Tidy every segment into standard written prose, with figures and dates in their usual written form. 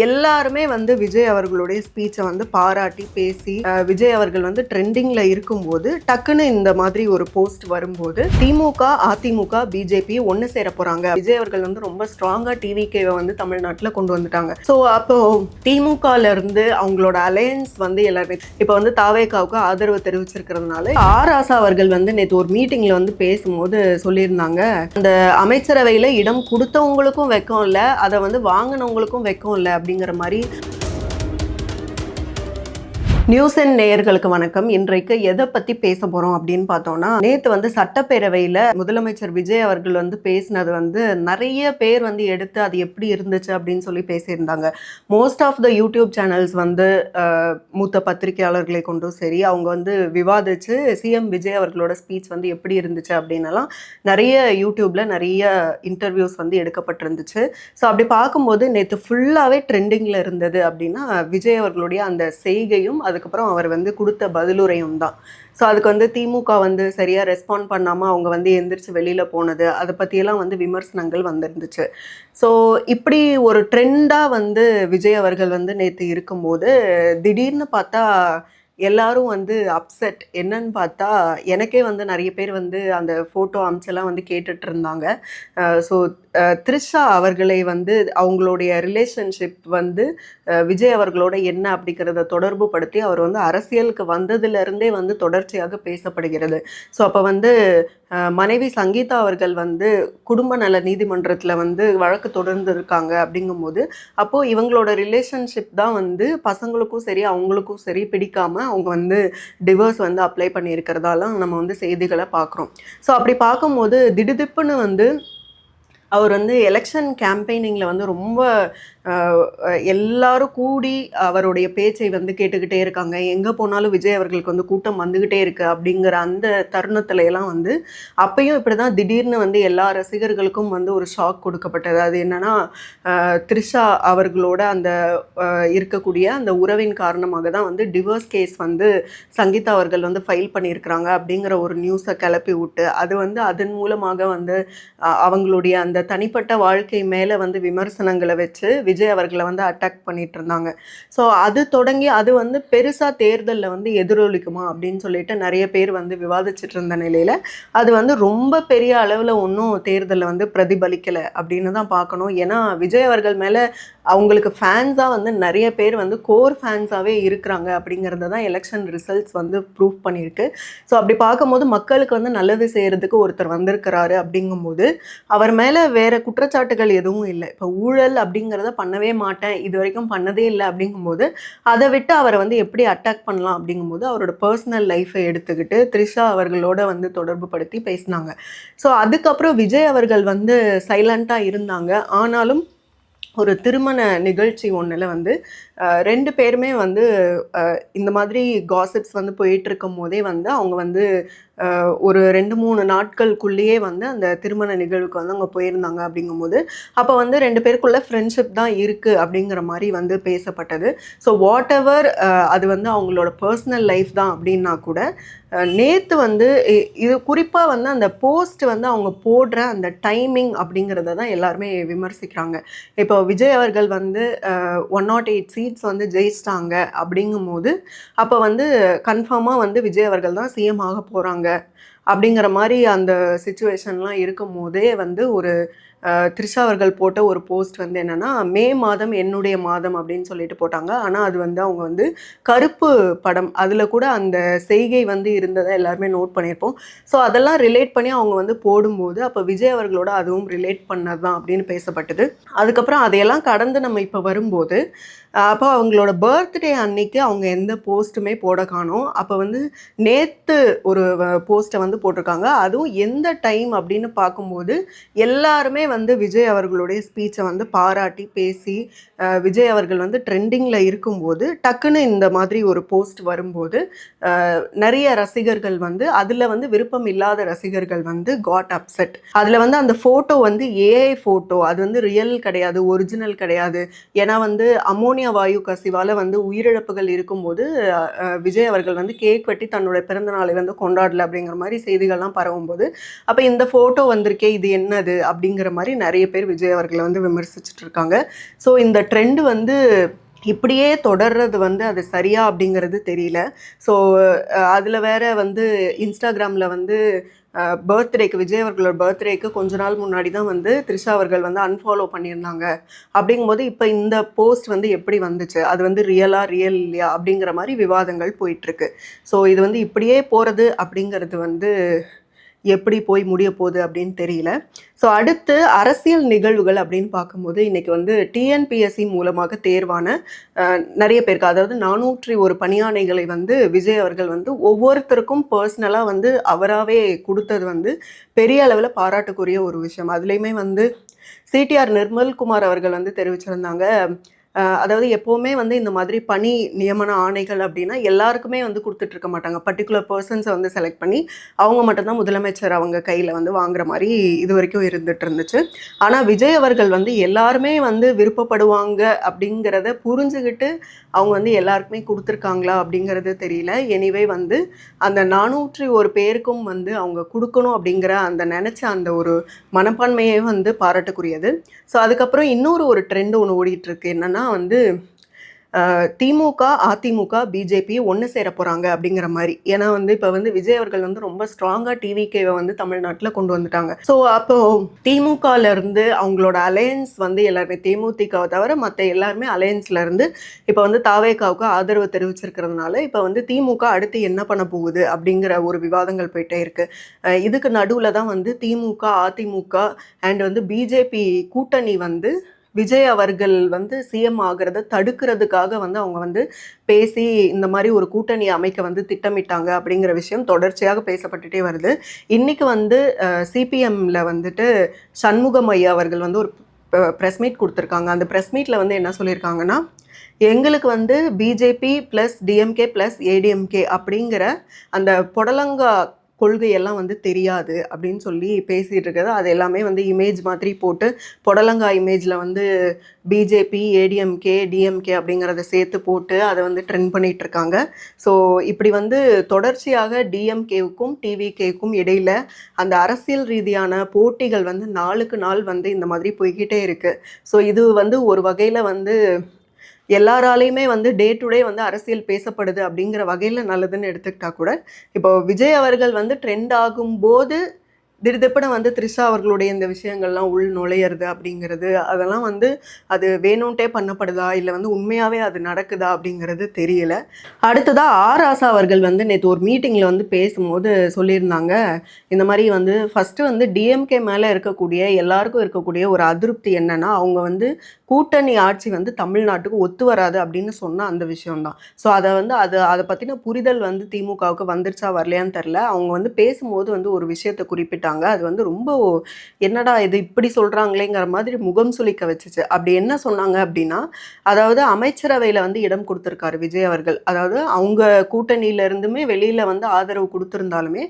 எல்லாருமே வந்து விஜய் அவர்களுடைய ஸ்பீச்சை வந்து பாராட்டி பேசி விஜய் அவர்கள் வந்து ட்ரெண்டிங்ல இருக்கும்போது டக்குன்னு இந்த மாதிரி ஒரு போஸ்ட் வரும்போது திமுக அதிமுக பிஜேபி ஒன்று சேர போறாங்க. விஜய் அவர்கள் வந்து ரொம்ப ஸ்ட்ராங்கா டிவிகேவை வந்து தமிழ்நாட்டில் கொண்டு வந்துட்டாங்க. ஸோ அப்போ திமுகல இருந்து அவங்களோட அலையன்ஸ் வந்து எல்லாருமே இப்போ வந்து தாவேகாவுக்கு ஆதரவு தெரிவிச்சிருக்கிறதுனால ஆராசா அவர்கள் வந்து நேற்று ஒரு மீட்டிங்ல வந்து பேசும்போது சொல்லியிருந்தாங்க, அந்த அமைச்சரவையில் இடம் கொடுத்தவங்களுக்கும் வெக்கம் இல்லை, அதை வந்து வாங்கினவங்களுக்கும் வெக்கம் இல்லை அப்படிங்கிற மாதிரி. நியூஸ் அண்ட் நேயர்களுக்கு வணக்கம். இன்றைக்கு எதை பத்தி பேச போறோம் அப்படின்னு பார்த்தோம்னா, நேத்து வந்து சட்டப்பேரவையில முதலமைச்சர் விஜய் அவர்கள் வந்து பேசினது வந்து நிறைய பேர் வந்து எடுத்து அது எப்படி இருந்துச்சு அப்படின்னு சொல்லி பேசியிருந்தாங்க. Most of the YouTube channels வந்து மூத்த பத்திரிகையாளர்களை கொண்டும் சரி அவங்க வந்து விவாதிச்சு சிஎம் விஜய் அவர்களோட ஸ்பீச் வந்து எப்படி இருந்துச்சு அப்படின்னலாம் நிறைய யூடியூப்ல நிறைய இன்டர்வியூஸ் வந்து எடுக்கப்பட்டிருந்துச்சு. ஸோ அப்படி பார்க்கும்போது நேற்று ஃபுல்லாகவே ட்ரெண்டிங்கில் இருந்தது அப்படின்னா விஜய் அவர்களுடைய அந்த செய்கையும் அதுக்கப்புறம் அவர் வந்து கொடுத்த பதிலுரையும் தான். ஸோ அதுக்கு வந்து திமுக வந்து சரியாக ரெஸ்பாண்ட் பண்ணாமல் அவங்க வந்து எந்திரிச்சு வெளியில் போனது, அதை பற்றியெல்லாம் வந்து விமர்சனங்கள் வந்துருந்துச்சு. ஸோ இப்படி ஒரு ட்ரெண்டாக வந்து விஜய் அவர்கள் வந்து நேற்று இருக்கும்போது திடீர்னு பார்த்தா எல்லாரும் வந்து அப்செட். என்னன்னு பார்த்தா எனக்கே வந்து நிறைய பேர் வந்து அந்த ஃபோட்டோ அம்செல்லாம் வந்து கேட்டுட்டு இருந்தாங்க. ஸோ த்ரிஷா அவர்களை வந்து அவங்களுடைய ரிலேஷன்ஷிப் வந்து விஜய் அவர்களோட என்ன அப்படிங்கிறத தொடர்பு படுத்தி அவர் வந்து அரசியலுக்கு வந்ததுலேருந்தே வந்து தொடர்ச்சியாக பேசப்படுகிறது. ஸோ அப்போ வந்து மனைவி சங்கீதா அவர்கள் வந்து குடும்ப நல நீதிமன்றத்தில் வந்து வழக்கு தொடர்ந்து இருக்காங்க. அப்படிங்கும்போது அப்போது இவங்களோட ரிலேஷன்ஷிப் தான் வந்து பசங்களுக்கும் சரி அவங்களுக்கும் சரி பிடிக்காம அவங்க வந்து டிவோர்ஸ் வந்து அப்ளை பண்ணியிருக்கிறதால நம்ம வந்து செய்திகளை பார்க்குறோம். ஸோ அப்படி பார்க்கும்போது திடுதிப்புன்னு வந்து அவர் வந்து எலெக்ஷன் கேம்பெயினிங்கில் வந்து ரொம்ப எல்லாரும் கூடி அவருடைய பேச்சை வந்து கேட்டுக்கிட்டே இருக்காங்க. எங்கே போனாலும் விஜய் அவர்களுக்கு வந்து கூட்டம் வந்துக்கிட்டே இருக்குது அப்படிங்கிற அந்த தருணத்துல எல்லாம் வந்து அப்பையும் இப்படி தான் திடீர்னு வந்து எல்லா ரசிகர்களுக்கும் வந்து ஒரு ஷாக் கொடுக்கப்பட்டது. அது என்னன்னா த்ரிஷா அவர்களோட அந்த இருக்கக்கூடிய அந்த உறவின் காரணமாக தான் வந்து டிவோர்ஸ் கேஸ் வந்து சங்கீதா அவர்கள் வந்து ஃபைல் பண்ணியிருக்கிறாங்க அப்படிங்கிற ஒரு நியூஸை கிளப்பி விட்டு அது வந்து அதன் மூலமாக வந்து அவங்களுடைய அந்த தனிப்பட்ட வாழ்க்கை மேலே வந்து விமர்சனங்களை வச்சு விஜய் அவர்களை வந்து அட்டாக் பண்ணிட்டு இருந்தாங்க. ஸோ அது தொடங்கி அது வந்து பெருசாக தேர்தலில் வந்து எதிரொலிக்குமா அப்படின்னு சொல்லிட்டு நிறைய பேர் வந்து விவாதிச்சுட்டு இருந்த நிலையில் அது வந்து ரொம்ப பெரிய அளவில் ஒன்றும் தேர்தலில் வந்து பிரதிபலிக்கலை அப்படின்னு தான் பார்க்கணும். ஏன்னா விஜய் அவர்கள் மேலே அவங்களுக்கு ஃபேன்ஸாக வந்து நிறைய பேர் வந்து கோர் ஃபேன்ஸாகவே இருக்கிறாங்க அப்படிங்கிறத தான் எலெக்ஷன் ரிசல்ட்ஸ் வந்து ப்ரூவ் பண்ணியிருக்கு. ஸோ அப்படி பார்க்கும்போது மக்களுக்கு வந்து நல்லது செய்கிறதுக்கு ஒருத்தர் வந்திருக்கிறாரு அப்படிங்கும்போது அவர் மேலே வேறு குற்றச்சாட்டுகள் எதுவும் இல்லை. இப்போ ஊழல் அப்படிங்கிறத பண்ணவே மாட்டேன், இது வரைக்கும் பண்ணதே இல்லை அப்படிங்கும்போது அதை விட்டு அவரை வந்து எப்படி அட்டாக் பண்ணலாம் அப்படிங்கும்போது அவரோட பர்சனல் லைஃப்பை எடுத்துக்கிட்டு த்ரிஷா அவர்களோட வந்து தொடர்பு படுத்தி பேசினாங்க. ஸோ அதுக்கப்புறம் விஜய் அவர்கள் வந்து சைலண்ட்டாக இருந்தாங்க. ஆனாலும் ஒரு திருமண நிகழ்ச்சி ஒன்றில் வந்து ரெண்டு பேருமே வந்து இந்த மாதிரி காசிப்ஸ் வந்து போயிட்டு இருக்கும் போதே வந்து அவங்க வந்து ஒரு 2-3 நாட்களுக்குள்ளேயே வந்து அந்த திருமண நிகழ்வுக்கு வந்து அவங்க போயிருந்தாங்க. அப்படிங்கும்போது அப்போ வந்து ரெண்டு பேருக்குள்ள ஃப்ரெண்ட்ஷிப் தான் இருக்குது அப்படிங்கிற மாதிரி வந்து பேசப்பட்டது. ஸோ வாட் எவர் அது வந்து அவங்களோட பர்சனல் லைஃப் தான் அப்படின்னா கூட நேற்று வந்து இது குறிப்பாக வந்து அந்த போஸ்ட் வந்து அவங்க போடுற அந்த டைமிங் அப்படிங்கிறத தான் எல்லாருமே விமர்சிக்கிறாங்க. இப்போ விஜய் அவர்கள் வந்து 108 சீட்ஸ் வந்து ஜெயிச்சிட்டாங்க அப்படிங்கும்போது அப்போ வந்து கன்ஃபார்மாக வந்து விஜய் அவர்கள் தான் சிஎம் ஆக போகிறாங்க அப்படிங்கிற மாதிரி அந்த சிச்சுவேஷன்லாம் இருக்கும் போதே வந்து ஒரு த்ரிஷா அவர்கள் போட்ட ஒரு போஸ்ட் வந்து என்னென்னா மே மாதம் என்னுடைய மாதம் அப்படின்னு சொல்லிட்டு போட்டாங்க. ஆனால் அது வந்து அவங்க வந்து கருப்பு படம் அதில் கூட அந்த செய்கை வந்து இருந்ததை எல்லாருமே நோட் பண்ணியிருப்போம். ஸோ அதெல்லாம் ரிலேட் பண்ணி அவங்க வந்து போடும்போது அப்போ விஜய் அவர்களோட அதுவும் ரிலேட் பண்ணது தான் அப்படின்னு பேசப்பட்டது. அதுக்கப்புறம் அதையெல்லாம் கடந்து நம்ம இப்போ வரும்போது அப்போ அவங்களோட பர்த்டே அன்னைக்கு அவங்க எந்த போஸ்ட்டுமே போட காணோம். அப்போ வந்து நேற்று ஒரு போஸ்ட்டை வந்து போட்டிருக்காங்க. அதுவும் எந்த டைம் அப்படின்னு பார்க்கும்போது எல்லாருமே வந்து விஜய் அவர்களுடைய ஸ்பீச்சை வந்து பாராட்டி பேசி விஜய் அவர்கள் வந்து ட்ரெண்டிங்கில் இருக்கும்போது டக்குன்னு இந்த மாதிரி ஒரு போஸ்ட் வரும்போது நிறைய ரசிகர்கள் வந்து அதில் வந்து விருப்பம் இல்லாத ரசிகர்கள் வந்து காட் அப்செட். அதில் வந்து அந்த ஃபோட்டோ வந்து ஏஐ ஃபோட்டோ, அது வந்து ரியல் கிடையாது, ஒரிஜினல் கிடையாது. ஏன்னா வந்து அமோனியா வாயு கசிவால் வந்து உயிரிழப்புகள் இருக்கும்போது விஜய் அவர்கள் வந்து கேக் வெட்டி தன்னுடைய பிறந்த நாளை வந்து கொண்டாடல அப்படிங்கிற மாதிரி செய்திகள்லாம் பரவும்போது அப்போ இந்த ஃபோட்டோ வந்திருக்கே இது என்னது அப்படிங்கிற மாதிரி நிறைய பேர் விஜய் அவர்களை வந்து விமர்சிச்சுட்டு இருக்காங்க. ஸோ இந்த ட்ரெண்டு வந்து இப்படியே தொடர்றது வந்து அது சரியா அப்படிங்கிறது தெரியல. ஸோ அதில் வேற வந்து இன்ஸ்டாகிராமில் வந்து பர்த்டேக்கு விஜய் அவர்களோட பர்த்டேக்கு கொஞ்ச நாள் முன்னாடி தான் வந்து த்ரிஷா அவர்கள் வந்து அன்ஃபாலோ பண்ணியிருந்தாங்க. அப்படிங்கும்போது இப்போ இந்த போஸ்ட் வந்து எப்படி வந்துச்சு, அது வந்து ரியல் இல்லையா அப்படிங்கிற மாதிரி விவாதங்கள் போயிட்டுருக்கு. ஸோ இது வந்து இப்படியே போகிறது அப்படிங்கிறது வந்து எப்படி போய் முடிய போகுது அப்படின்னு தெரியல. ஸோ அடுத்து அரசியல் நிகழ்வுகள் அப்படின்னு பார்க்கும்போது இன்றைக்கி வந்து டிஎன்பிஎஸ்சி மூலமாக தேர்வான நிறைய பேருக்கு, அதாவது 401 பணியாணைகளை வந்து விஜய் அவர்கள் வந்து ஒவ்வொருத்தருக்கும் பர்சனலாக வந்து அவராகவே கொடுத்தது வந்து பெரிய அளவில் பாராட்டுக்குரிய ஒரு விஷயம். அதுலேயுமே வந்து சிடிஆர் நிர்மல்குமார் அவர்கள் வந்து தெரிவிச்சிருந்தாங்க, அதாவது எப்போவுமே வந்து இந்த மாதிரி பணி நியமன ஆணைகள் அப்படின்னா எல்லாருக்குமே வந்து கொடுத்துட்ருக்க மாட்டாங்க. பர்டிகுலர் பர்சன்ஸை வந்து செலக்ட் பண்ணி அவங்க மட்டும்தான் முதலமைச்சர் அவங்க கையில் வந்து வாங்குற மாதிரி இது வரைக்கும் இருந்துட்டு இருந்துச்சு. ஆனால் விஜய் அவர்கள் வந்து எல்லாருமே வந்து விருப்பப்படுவாங்க அப்படிங்கிறத புரிஞ்சுக்கிட்டு அவங்க வந்து எல்லாருக்குமே கொடுத்துருக்காங்களா அப்படிங்கிறது தெரியல. எனிவே வந்து அந்த 401 பேருக்கும் வந்து அவங்க கொடுக்கணும் அப்படிங்கிற அந்த நினச்ச அந்த ஒரு மனப்பான்மையே வந்து பாராட்டுக்குரியது. ஸோ அதுக்கப்புறம் இன்னொரு ட்ரெண்ட் ஒன்று ஓடிட்டுருக்கு. என்னென்னா வந்து திமுக, அதிமுக, பிஜேபி ஒன்று சேர போகிறாங்க அப்படிங்கிற மாதிரி. ஏன்னா வந்து இப்போ வந்து விஜய் அவர்கள் வந்து ரொம்ப ஸ்ட்ராங்காக டிவிகேவை வந்து தமிழ்நாட்டில் கொண்டு வந்துட்டாங்க. ஸோ அப்போது திமுகலேருந்து அவங்களோட அலையன்ஸ் வந்து எல்லாருமே தேமுதிகவை தவிர மற்ற எல்லாருமே அலையன்ஸ்லேருந்து இப்போ வந்து தாவேகாவுக்கு ஆதரவு தெரிவிச்சிருக்கிறதுனால இப்போ வந்து திமுக அடுத்து என்ன பண்ண போகுது அப்படிங்கிற ஒரு விவாதங்கள் போயிட்டே இருக்குது. இதுக்கு நடுவில் தான் வந்து திமுக, அதிமுக அண்ட் வந்து பிஜேபி கூட்டணி வந்து விஜய் அவர்கள் வந்து சிஎம் ஆகிறத தடுக்கிறதுக்காக வந்து அவங்க வந்து பேசி இந்த மாதிரி ஒரு கூட்டணி அமைக்க வந்து திட்டமிட்டாங்க அப்படிங்கிற விஷயம் தொடர்ச்சியாக பேசப்பட்டுட்டே வருது. இன்றைக்கி வந்து சிபிஎம்மில் வந்துட்டு சண்முகம் ஐயா அவர்கள் வந்து ஒரு ப்ரெஸ் மீட் கொடுத்துருக்காங்க. அந்த ப்ரெஸ் மீட்டில் வந்து என்ன சொல்லியிருக்காங்கன்னா, எங்களுக்கு வந்து BJP plus DMK plus ADMK அப்படிங்கிற அந்த புடலங்கா கொள்கையெல்லாம் வந்து தெரியாது அப்படின்னு சொல்லி பேசிகிட்டு இருக்கிறது. அது எல்லாமே வந்து இமேஜ் மாதிரி போட்டு புடலங்கா இமேஜில் வந்து பிஜேபி, ஏடிஎம்கே, டிஎம்கே அப்படிங்கிறத சேர்த்து போட்டு அதை வந்து ட்ரெண்ட் பண்ணிகிட்ருக்காங்க. ஸோ இப்படி வந்து தொடர்ச்சியாக டிஎம்கேவுக்கும் டிவிகேவுக்கும் இடையில் அந்த அரசியல் ரீதியான போட்டிகள் வந்து நாளுக்கு நாள் வந்து இந்த மாதிரி போய்கிட்டே இருக்குது. ஸோ இது வந்து ஒரு வகையில் வந்து எல்லாராலையுமே வந்து டே டு டே வந்து அரசியல் பேசப்படுது அப்படிங்கிற வகையில் நல்லதுன்னு எடுத்துக்கிட்டா கூட, இப்போ விஜய் அவர்கள் வந்து ட்ரெண்ட் ஆகும்போது திடுதிப்புன்னு வந்து த்ரிஷா அவர்களுடைய இந்த விஷயங்கள்லாம் உள் நுழையிறது அப்படிங்கிறது அதெல்லாம் வந்து அது வேணும்ட்டே பண்ணப்படுதா இல்லை வந்து உண்மையாகவே அது நடக்குதா அப்படிங்கிறது தெரியல. அடுத்ததாக ஆராசா அவர்கள் வந்து நேற்று ஒரு மீட்டிங்கில் வந்து பேசும்போது சொல்லியிருந்தாங்க, இந்த மாதிரி வந்து ஃபஸ்ட்டு வந்து டிஎம்கே மேலே இருக்கக்கூடிய எல்லாருக்கும் இருக்கக்கூடிய ஒரு அதிருப்தி என்னென்னா, அவங்க வந்து கூட்டணி ஆட்சி வந்து தமிழ்நாட்டுக்கு ஒத்து வராது அப்படின்னு சொன்ன அந்த விஷயம்தான். ஸோ அதை வந்து அதை பற்றின புரிதல் வந்து திமுகவுக்கு வந்துருச்சா வரலையான்னு தெரில. அவங்க வந்து பேசும்போது வந்து ஒரு விஷயத்தை குறிப்பிட்டாங்க. அது வந்து ரொம்ப என்னடா இது இப்படி சொல்கிறாங்களேங்கிற மாதிரி முகம் சுளிக்க வச்சுச்சு. அப்படி என்ன சொன்னாங்க அப்படின்னா, அதாவது அமைச்சரவையில் வந்து இடம் கொடுத்துருக்காரு விஜய் அவர்கள். அதாவது அவங்க கூட்டணியிலேருந்துமே வெளியில் வந்து ஆதரவு கொடுத்துருந்தாலுமே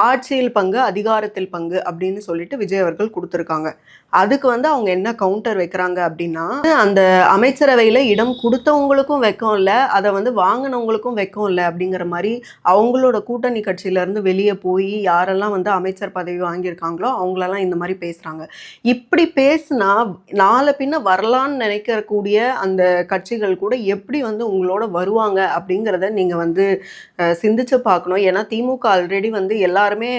ஆட்சியில் பங்கு, அதிகாரத்தில் பங்கு அப்படின்னு சொல்லிட்டு விஜய் அவர்கள் கொடுத்துருக்காங்க. அதுக்கு வந்து அவங்க என்ன கவுண்டர் வைக்கிறாங்க அப்படின்னா, அந்த அமைச்சரவையில் இடம் கொடுத்தவங்களுக்கும் வெக்கம் இல்லை, அதை வந்து வாங்கினவங்களுக்கும் வெக்கம் இல்லை அப்படிங்கிற மாதிரி அவங்களோட கூட்டணி கட்சியிலேருந்து வெளியே போய் யாரெல்லாம் வந்து அமைச்சர் பதவி வாங்கியிருக்காங்களோ அவங்களெல்லாம் இந்த மாதிரி பேசுகிறாங்க. இப்படி பேசுனா நாளை பின்ன வரலான்னு நினைக்கக்கூடிய அந்த கட்சிகள் கூட எப்படி வந்து உங்களோட வருவாங்க அப்படிங்கிறத நீங்கள் வந்து சிந்திச்சு பார்க்கணும். ஏன்னா திமுக ஆல்ரெடி வந்து எல்லாருமே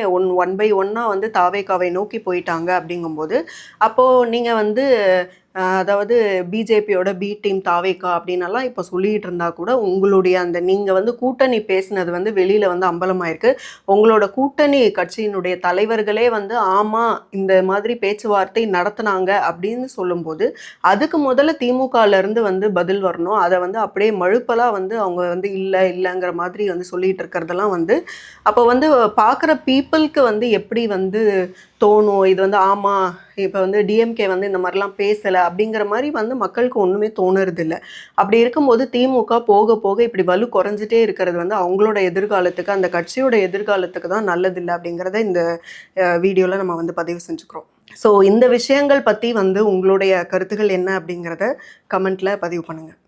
ஒன் பை ஒன்னாக வந்து தாவேகாவை நோக்கி போயிட்டாங்க. அப்படிங்கும்போது அப்போது நீங்கள் வந்து அதாவது பிஜேபியோட பி டீம் தாவேகா அப்படின்னலாம் இப்போ சொல்லிகிட்டு இருந்தால் கூட உங்களுடைய அந்த நீங்கள் வந்து கூட்டணி பேசினது வந்து வெளியில் வந்து அம்பலமாயிருக்கு. உங்களோட கூட்டணி கட்சியினுடைய தலைவர்களே வந்து ஆமாம் இந்த மாதிரி பேச்சுவார்த்தை நடத்துனாங்க அப்படின்னு சொல்லும்போது அதுக்கு முதல்ல திமுகலேருந்து வந்து பதில் வரணும். அதை வந்து அப்படியே மழுப்பலாக வந்து அவங்க வந்து இல்லைங்கிற மாதிரி வந்து சொல்லிகிட்டு இருக்கிறதெல்லாம் வந்து அப்போ வந்து பார்க்குற பீப்புளுக்கு வந்து எப்படி வந்து தோணும், இது வந்து ஆமாம் இப்போ வந்து டிஎம்கே வந்து இந்த மாதிரிலாம் பேசலை அப்படிங்கிற மாதிரி வந்து மக்களுக்கு ஒன்றுமே தோணுறது இல்லை. அப்படி இருக்கும்போது திமுக போக போக இப்படி வலு குறைஞ்சிட்டே இருக்கிறது வந்து அவங்களோட எதிர்காலத்துக்கு, அந்த கட்சியோட எதிர்காலத்துக்கு தான் நல்லதில்லை அப்படிங்கிறத இந்த வீடியோவில் நம்ம வந்து பதிவு செஞ்சுக்கிறோம். ஸோ இந்த விஷயங்கள் பற்றி வந்து உங்களுடைய கருத்துக்கள் என்ன அப்படிங்கிறத கமெண்ட்டில் பதிவு பண்ணுங்கள்.